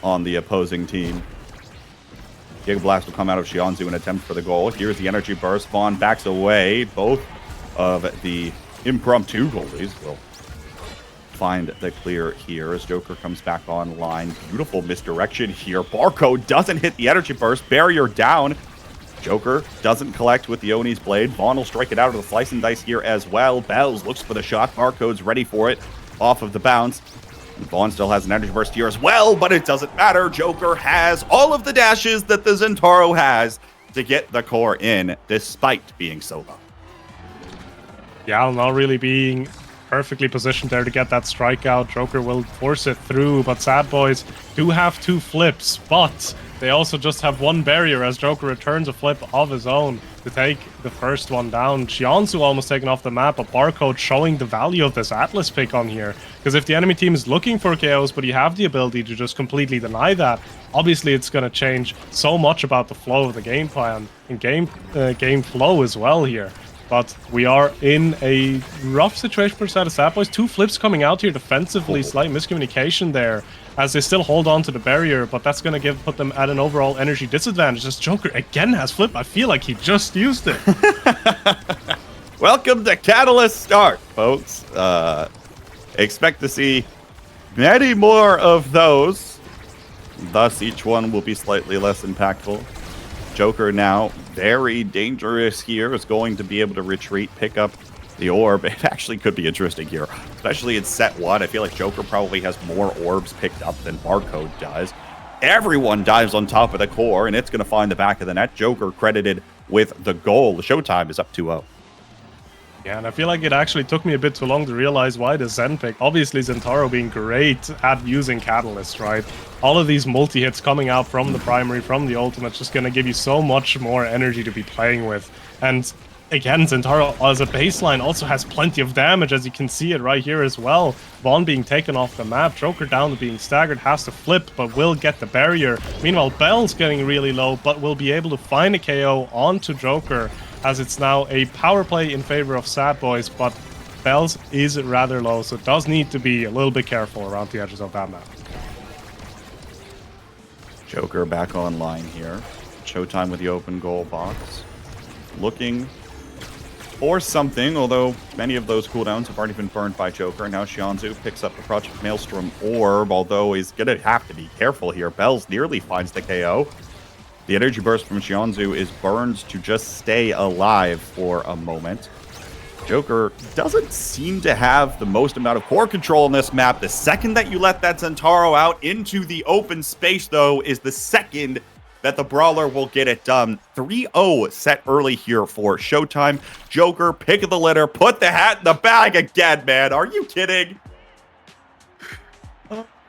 on the opposing team. Giga Blast will come out of Xianzhu in an attempt for the goal. Here's the energy burst. Vaughn backs away. Both of the impromptu goalies will find the clear here as Joker comes back online. Beautiful misdirection here. Barcode doesn't hit the energy burst. Barrier down. Joker doesn't collect with the Oni's blade. Vaughn will strike it out of the slice and dice here as well. Bells looks for the shot. Barcode's ready for it off of the bounce. And Vaughn still has an energy burst here as well, but it doesn't matter. Joker has all of the dashes that the Zentaro has to get the core in, despite being so low. Yeah, not really being perfectly positioned there to get that strikeout. Joker will force it through, but S.A.D.B.O.I.S do have 2 flips, but they also just have 1 barrier as Joker returns a flip of his own to take the first one down. Xianzhu almost taken off the map, but Barcode showing the value of this Atlas pick on here. Because if the enemy team is looking for KOs, but you have the ability to just completely deny that, obviously it's going to change so much about the flow of the game plan and game flow as well here. But we are in a rough situation for S.A.D.B.O.I.S. 2 flips coming out here defensively, slight miscommunication there as they still hold on to the barrier, but that's going to put them at an overall energy disadvantage. As Joker again has flip, I feel like he just used it. Welcome to Catalyst Start, folks. Expect to see many more of those. Thus, each one will be slightly less impactful. Joker now very dangerous here, is going to be able to retreat, pick up the orb. It actually could be interesting here, especially in set 1. I feel like Joker probably has more orbs picked up than Barcode does. Everyone dives on top of the core, and it's going to find the back of the net. Joker credited with the goal. The Showtime is up 2-0. Yeah, and I feel like it actually took me a bit too long to realize why the Zen pick. Obviously, Zentaro being great at using Catalyst, right? All of these multi-hits coming out from the primary, from the ultimate, just going to give you so much more energy to be playing with. And again, Zentaro as a baseline also has plenty of damage, as you can see it right here as well. Vaughn being taken off the map, Joker down to being staggered, has to flip, but will get the barrier. Meanwhile, Bell's getting really low, but will be able to find a KO onto Joker, as it's now a power play in favor of S.A.D.B.O.I.S, but Bells is rather low, so it does need to be a little bit careful around the edges of that map. Joker back online here. Showtime with the open goal box. Looking for something, although many of those cooldowns have already been burned by Joker. Now Xianzhu picks up the Project Maelstrom orb, although he's going to have to be careful here. Bells nearly finds the KO. The energy burst from Xianzhu is burned to just stay alive for a moment. Joker doesn't seem to have the most amount of core control in this map. The second that you let that Zentaro out into the open space, though, is the second that the Brawler will get it done. 3-0 set early here for Showtime. Joker, pick of the litter, put the hat in the bag again, man. Are you kidding?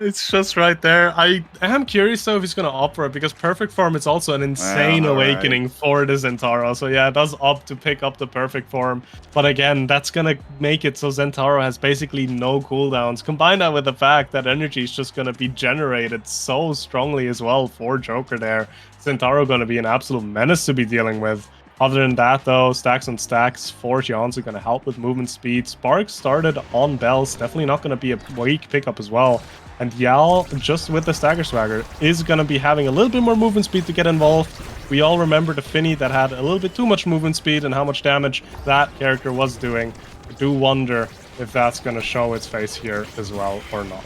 It's just right there. I am curious though if he's gonna opt for it, because perfect form is also an insane Well, all right. awakening for the Zentaro. So yeah, it does opt to pick up the perfect form. But again, that's gonna make it so Zentaro has basically no cooldowns. Combine that with the fact that energy is just gonna be generated so strongly as well for Joker there. Zentaro gonna be an absolute menace to be dealing with. Other than that, though, stacks on stacks for Jianzu going to help with movement speed. Spark started on Bells, definitely not going to be a weak pickup as well. And Yal, just with the Stagger Swagger, is going to be having a little bit more movement speed to get involved. We all remember the Finny that had a little bit too much movement speed and how much damage that character was doing. I do wonder if that's going to show its face here as well or not.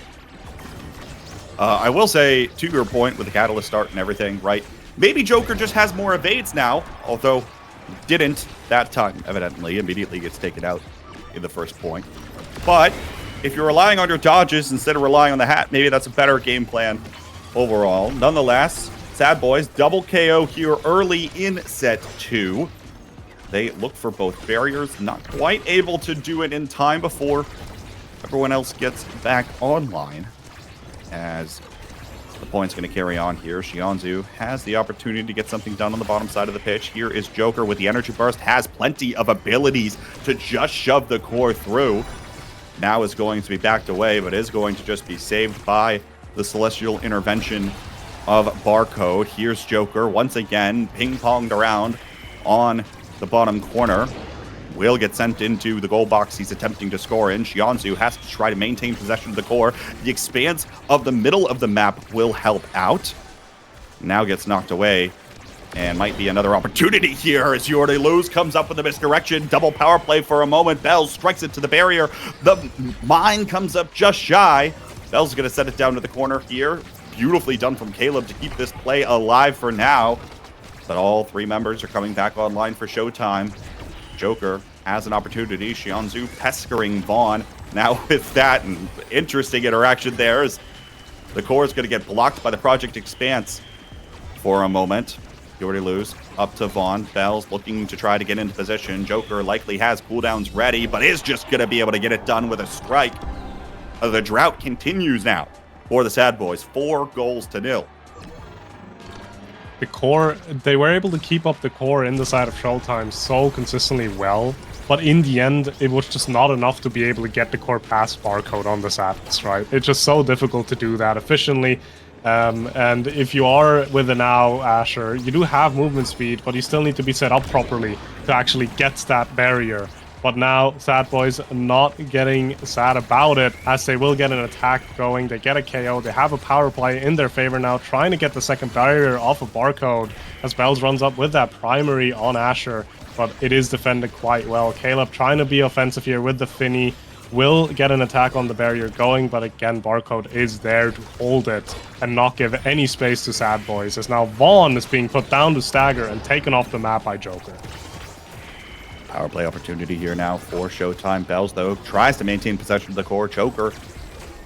I will say, to your point with the Catalyst start and everything, right? Maybe Joker just has more evades now, although didn't that time, evidently. Immediately gets taken out in the first point. But if you're relying on your dodges instead of relying on the hat, maybe that's a better game plan overall. Nonetheless, S.A.D.B.O.I.S double KO here early in set 2. They look for both barriers, not quite able to do it in time before everyone else gets back online. As the point's going to carry on here, Jianzu has the opportunity to get something done on the bottom side of the pitch. Here is Joker with the energy burst, has plenty of abilities to just shove the core through. Now is going to be backed away, but is going to just be saved by the celestial intervention of Barcode. Here's Joker once again, ping-ponged around on the bottom corner. Will get sent into the goal box he's attempting to score in. Jianzu has to try to maintain possession of the core. The expanse of the middle of the map will help out. Now gets knocked away. And might be another opportunity here as You Already Lose comes up with a misdirection. Double power play for a moment. Bells strikes it to the barrier. The mine comes up just shy. Bells is going to set it down to the corner here. Beautifully done from Caleb to keep this play alive for now. But all three members are coming back online for Showtime. Joker has an opportunity. Jianzu pestering Vaughn. Now with that, and interesting interaction there as the core is going to get blocked by the Project Expanse for a moment. You Already Lose up to Vaughn. Bells looking to try to get into position. Joker likely has cooldowns ready, but is just going to be able to get it done with a strike. The drought continues now for the S.A.D.B.O.I.S. 4-0. The core, they were able to keep up the core in the side of Showtime so consistently well, but in the end, it was just not enough to be able to get the core past Barcode on the sats, right? It's just so difficult to do that efficiently. And if you are with an now Asher, you do have movement speed, but you still need to be set up properly to actually get that barrier. But now S.A.D.B.O.I.S not getting sad about it, as they will get an attack going. They get a KO. They have a power play in their favor now, trying to get the second barrier off of Barcode as Bells runs up with that primary on Asher. But it is defended quite well. Caleb trying to be offensive here with the Finny. Will get an attack on the barrier going, but again, Barcode is there to hold it and not give any space to S.A.D.B.O.I.S, as now Vaughn is being put down to stagger and taken off the map by Joker. Power play opportunity here now for Showtime. Bells, though, tries to maintain possession of the core. Joker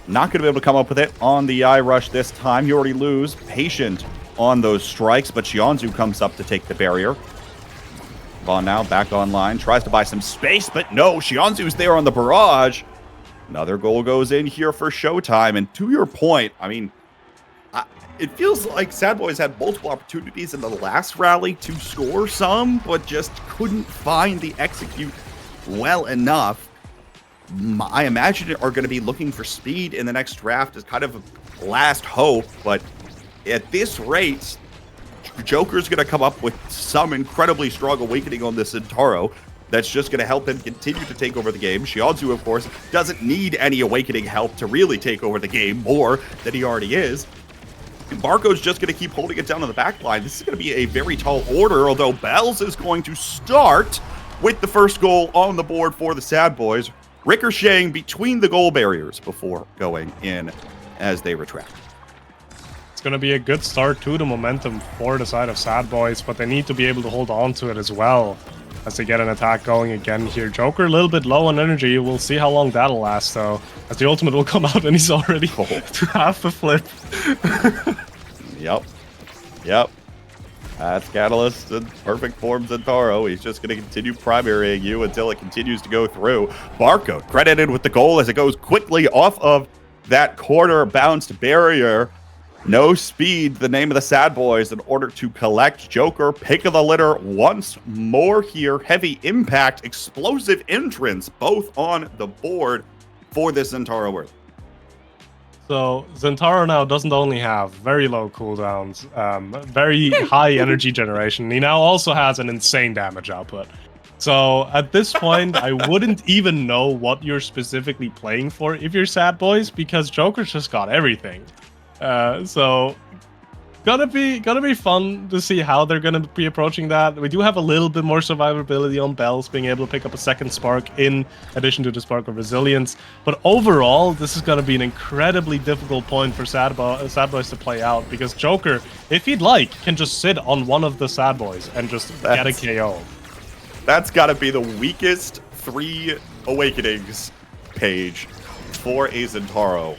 not going to be able to come up with it on the eye rush this time. You Already Lose. Patient on those strikes, but Jianzu comes up to take the barrier. Vaughn now back online. Tries to buy some space, but no. Jianzu's there on the barrage. Another goal goes in here for Showtime. And to your point, I mean, it feels like S.A.D.B.O.I.S had multiple opportunities in the last rally to score some, but just couldn't find the execute well enough. I imagine are going to be looking for speed in the next draft as kind of a last hope, but at this rate, Joker's going to come up with some incredibly strong awakening on this Centauro that's just going to help him continue to take over the game. Jianzu, of course, doesn't need any awakening help to really take over the game more than he already is. And Barcode's just going to keep holding it down on the back line. This is going to be a very tall order, although Bells is going to start with the first goal on the board for the S.A.D.B.O.I.S, ricocheting between the goal barriers before going in as they retract. It's going to be a good start to the momentum for the side of S.A.D.B.O.I.S, but they need to be able to hold on to it as well as they get an attack going again here. Joker a little bit low on energy. We'll see how long that'll last, though, as the ultimate will come out and he's already to half a flip. Yep. That's Catalyst in perfect form Centauro. He's just going to continue primarying you until it continues to go through. Barcode credited with the goal as it goes quickly off of that corner bounced barrier. No speed, the name of the S.A.D.B.O.I.S in order to collect Joker. Pick of the litter once more here. Heavy impact, explosive entrance, both on the board for this Zentaro world. So Zentaro now doesn't only have very low cooldowns, very high energy generation. He now also has an insane damage output. So at this point, I wouldn't even know what you're specifically playing for if you're S.A.D.B.O.I.S, because Joker's just got everything. So gonna be fun to see how they're gonna be approaching that. We do have a little bit more survivability on Bells, being able to pick up a second spark in addition to the spark of resilience. But overall, this is gonna be an incredibly difficult point for S.A.D.B.O.I.S to play out, because Joker, if he'd like, can just sit on one of the S.A.D.B.O.I.S and just get a KO. That's gotta be the weakest 3 Awakenings page for a Zentaro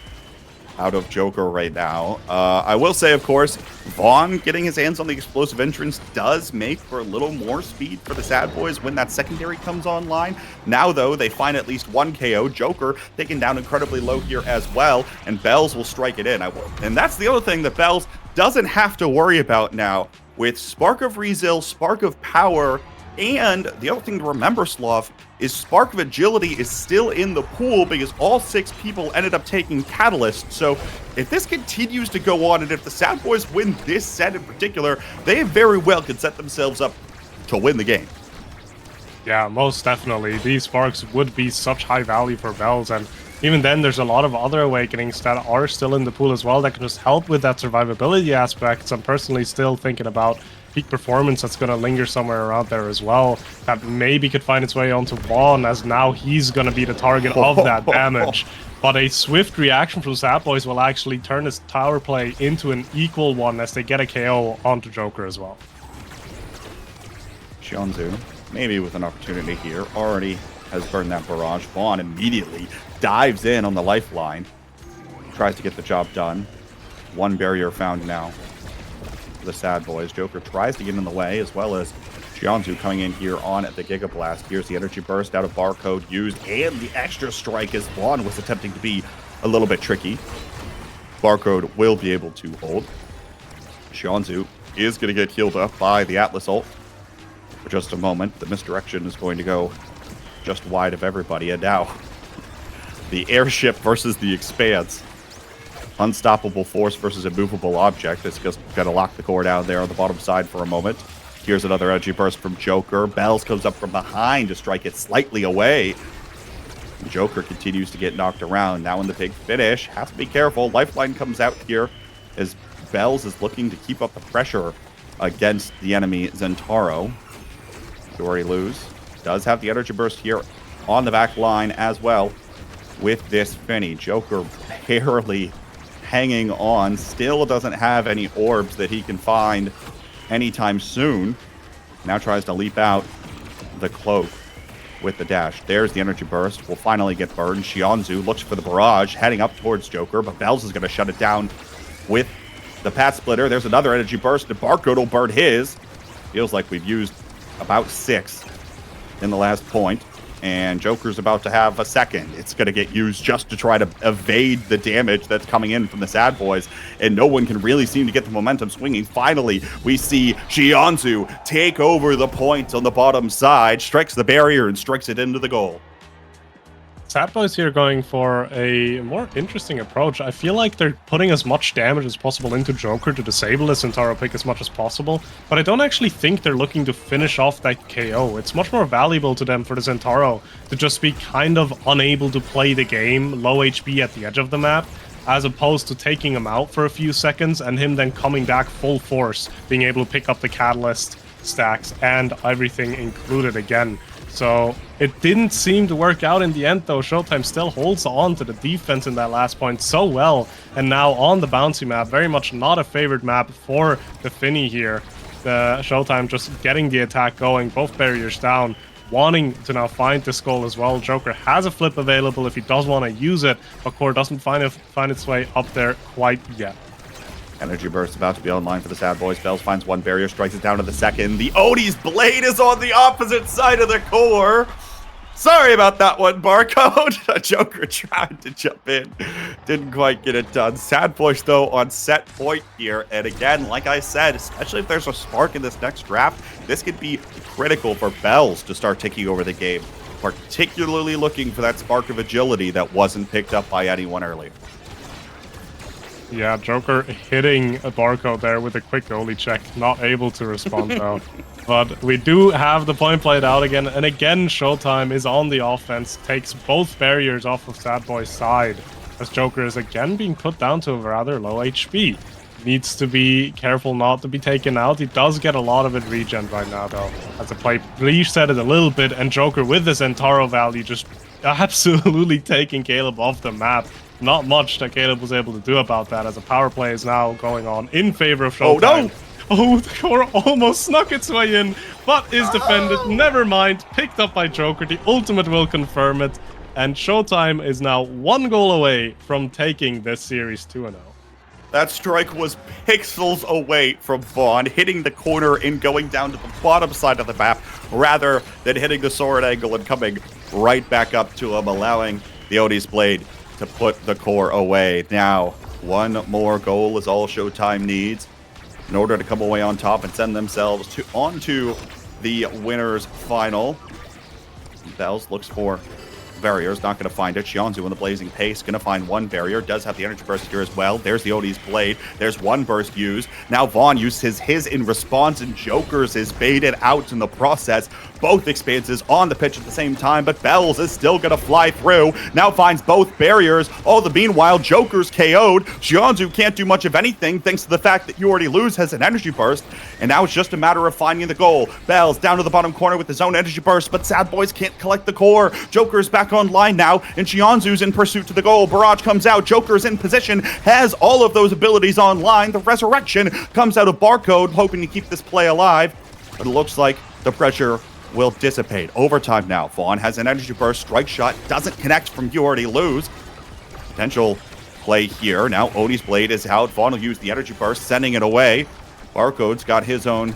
out of Joker right now. I will say, of course, Vaughn getting his hands on the explosive entrance does make for a little more speed for the S.A.D.B.O.I.S when that secondary comes online. Now, though, they find at least 1 KO. Joker taken down incredibly low here as well, and Bells will strike it in. And that's the other thing that Bells doesn't have to worry about now. With Spark of Resil, Spark of Power, and the other thing to remember, Slav, is Spark of Agility is still in the pool because all 6 people ended up taking Catalyst. So if this continues to go on, and if the S.A.D.B.O.I.S win this set in particular, they very well could set themselves up to win the game. Yeah, most definitely. These sparks would be such high value for Bells, and even then there's a lot of other Awakenings that are still in the pool as well that can just help with that survivability aspect. So I'm personally still thinking about peak performance that's going to linger somewhere around there as well, that maybe could find its way onto Vaughn, as now he's going to be the target of that damage. But a swift reaction from S.A.D.B.O.I.S will actually turn this tower play into an equal one as they get a KO onto Joker as well. Shionzu, maybe with an opportunity here, already has burned that barrage. Vaughn immediately dives in on the lifeline, tries to get the job done. 1 barrier found now. The S.A.D.B.O.I.S. Joker tries to get in the way, as well as Shionzu coming in here on the Giga Blast. Here's the energy burst out of Barcode used, and the extra strike as Vaughn was attempting to be a little bit tricky. Barcode will be able to hold. Shionzu is going to get healed up by the Atlas ult for just a moment. The misdirection is going to go just wide of everybody, and now the airship versus the Expanse. Unstoppable force versus immovable object. It's just going to lock the core down there on the bottom side for a moment. Here's another energy burst from Joker. Bells comes up from behind to strike it slightly away. Joker continues to get knocked around. Now in the big finish. Has to be careful. Lifeline comes out here as Bells is looking to keep up the pressure against the enemy Zentaro. Dory lose. Does have the energy burst here on the back line as well with this Finny. Joker barely hanging on, still doesn't have any orbs that he can find anytime soon. Now tries to leap out the cloak with the dash. There's the energy burst. Will finally get burned. Shionzu looks for the barrage, heading up towards Joker, but Bells is going to shut it down with the Pat Splitter. There's another energy burst. The Barcode will burn his. Feels like we've used about 6 in the last point. And Joker's about to have a second. It's going to get used just to try to evade the damage that's coming in from the S.A.D.B.O.I.S, and no one can really seem to get the momentum swinging. Finally, we see Shionzu take over the point on the bottom side, strikes the barrier, and strikes it into the goal. S.A.D.B.O.I.S here going for a more interesting approach. I feel like they're putting as much damage as possible into Joker to disable the Zentaro pick as much as possible, but I don't actually think they're looking to finish off that KO. It's much more valuable to them for the Zentaro to just be kind of unable to play the game, low HP at the edge of the map, as opposed to taking him out for a few seconds and him then coming back full force, being able to pick up the Catalyst stacks and everything included again. So it didn't seem to work out in the end, though. Showtime still holds on to the defense in that last point so well. And now on the bouncy map, very much not a favored map for the Finny here. The Showtime just getting the attack going, both barriers down, wanting to now find this goal as well. Joker has a flip available if he does want to use it, but Core doesn't find its way up there quite yet. Energy burst about to be online for the S.A.D.B.O.I.S. Bells finds 1 barrier, strikes it down to the second. The Odie's blade is on the opposite side of the core. Sorry about that one, Barcode. Joker tried to jump in. Didn't quite get it done. S.A.D.B.O.I.S, though, on set point here. And again, like I said, especially if there's a spark in this next draft, this could be critical for B.O.I.S to start taking over the game. Particularly looking for that spark of agility that wasn't picked up by anyone earlier. Yeah, Joker hitting a Barcode there with a quick goalie check. Not able to respond, though. But we do have the point played out again. And again, Showtime is on the offense. Takes both barriers off of S.A.D.B.O.I.'s side. As Joker is again being put down to a rather low HP. Needs to be careful not to be taken out. He does get a lot of it regen right now, though. As the play reset it a little bit. And Joker with the Centauro value just absolutely taking Caleb off the map. Not much that Caleb was able to do about that, as a power play is now going on in favor of Showtime. Oh, no! Oh, the core almost snuck its way in, but is defended. Never mind. Picked up by Joker. The ultimate will confirm it. And Showtime is now 1 goal away from taking this series 2-0. That strike was pixels away from Vaughn, hitting the corner and going down to the bottom side of the map, rather than hitting the sword angle and coming right back up to him, allowing the Odie's Blade to put the core away. Now, one more goal is all Showtime needs in order to come away on top and send themselves onto the winner's final. Bells looks for barriers, not going to find it. Xianzhu in the blazing pace, going to find one barrier. Does have the energy burst here as well. There's the Odie's Blade. There's one burst used. Now Vaughn uses his in response, and Joker's is baited out in the process. Both expanses on the pitch at the same time, but Bells is still going to fly through. Now finds both barriers. All the meanwhile, Joker's KO'd. Xianzhu can't do much of anything thanks to the fact that You Already Lose has an energy burst, and now it's just a matter of finding the goal. Bells down to the bottom corner with his own energy burst, but S.A.D.B.O.I.S can't collect the core. Joker's back online now, and Xianzhu's in pursuit to the goal. Barrage comes out. Joker's in position, has all of those abilities online. The resurrection comes out of Barcode, hoping to keep this play alive, but it looks like the pressure will dissipate. Overtime now. Vaughn has an energy burst. Strike shot doesn't connect from You Already Lose. Potential play here. Now Odie's Blade is out. Vaughn will use the energy burst, sending it away. Barcode's got his own.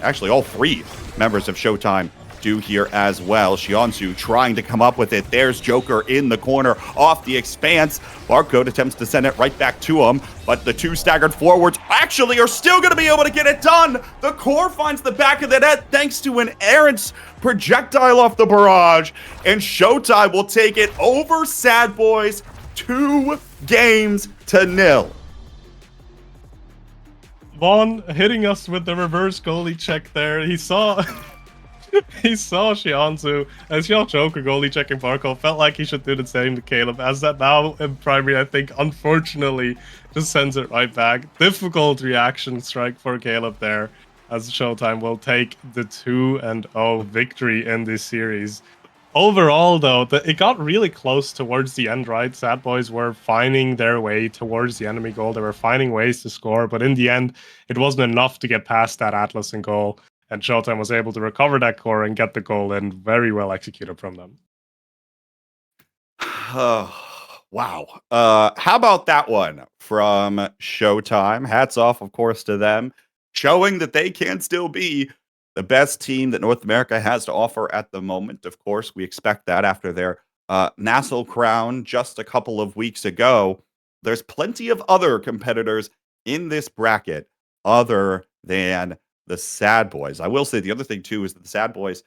Actually, all three members of Showtime do here as well. Xianzhu trying to come up with it. There's Joker in the corner off the expanse. Barcode attempts to send it right back to him, but the two staggered forwards actually are still going to be able to get it done. The core finds the back of the net thanks to an errant projectile off the barrage, and Showtime will take it over S.A.D.B.O.I.S 2-0. Vaughn hitting us with the reverse goalie check there. He saw he saw Xianzhu and saw Joker goalie checking Barco. Felt like he should do the same to Caleb. As that now in primary, I think, unfortunately, just sends it right back. Difficult reaction strike for Caleb there, as Showtime will take the 2-0 victory in this series. Overall, though, it got really close towards the end, right? S.A.D.B.O.I.S were finding their way towards the enemy goal. They were finding ways to score, but in the end, it wasn't enough to get past that Atlas and goal. And Showtime was able to recover that core and get the goal in. Very well executed from them. Wow. How about that one from Showtime? Hats off, of course, to them, showing that they can still be the best team that North America has to offer at the moment. Of course, we expect that after their Nassau crown just a couple of weeks ago. There's plenty of other competitors in this bracket other than the S.A.D.B.O.I.S. I will say the other thing, too, is that the S.A.D.B.O.I.S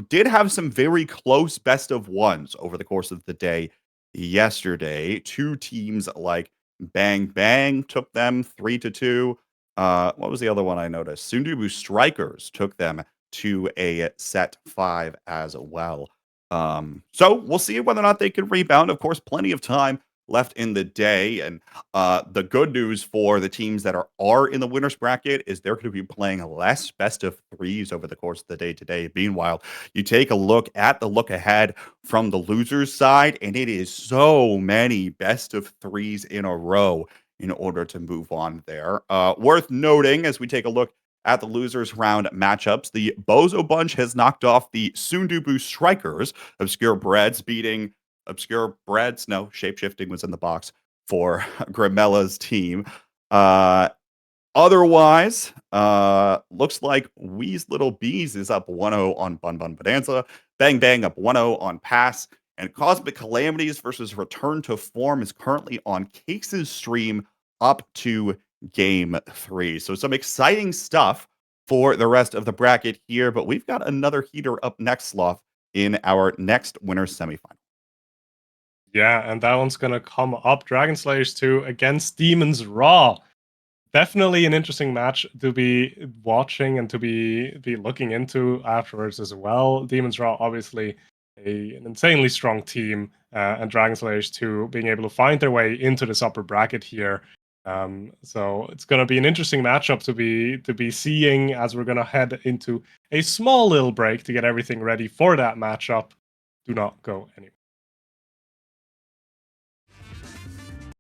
did have some very close best of ones over the course of the day yesterday. Two teams like Bang Bang took them 3-2. What was the other one I noticed? S.A.D.B.O.I Strikers took them to a set 5 as well. So we'll see whether or not they can rebound. Of course, plenty of time left in the day. And the good news for the teams that are in the winner's bracket is they're going to be playing less best of threes over the course of the day today. Meanwhile, you take a look at the look ahead from the losers side, and it is so many best of threes in a row in order to move on there. Worth noting as we take a look at the losers round matchups, the Bozo Bunch has knocked off the S.A.D.B.O.I Strikers. Obscure Breads beating Obscure Breads. No, Shapeshifting was in the box for Grimella's team. Otherwise, looks like Wee's Little Bees is up 1-0 on Bun Bun Bonanza. Bang Bang up 1-0 on Pass. And Cosmic Calamities versus Return to Form is currently on Case's stream up to Game 3. So some exciting stuff for the rest of the bracket here. But we've got another heater up next, Sloth, in our next winner's semifinal. Yeah, and that one's going to come up. Dragon Slayers 2 against Demons Raw. Definitely an interesting match to be watching and to be looking into afterwards as well. Demons Raw, obviously an insanely strong team, and Dragon Slayers 2 being able to find their way into this upper bracket here. So it's going to be an interesting matchup to be seeing as we're going to head into a small little break to get everything ready for that matchup. Do not go anywhere.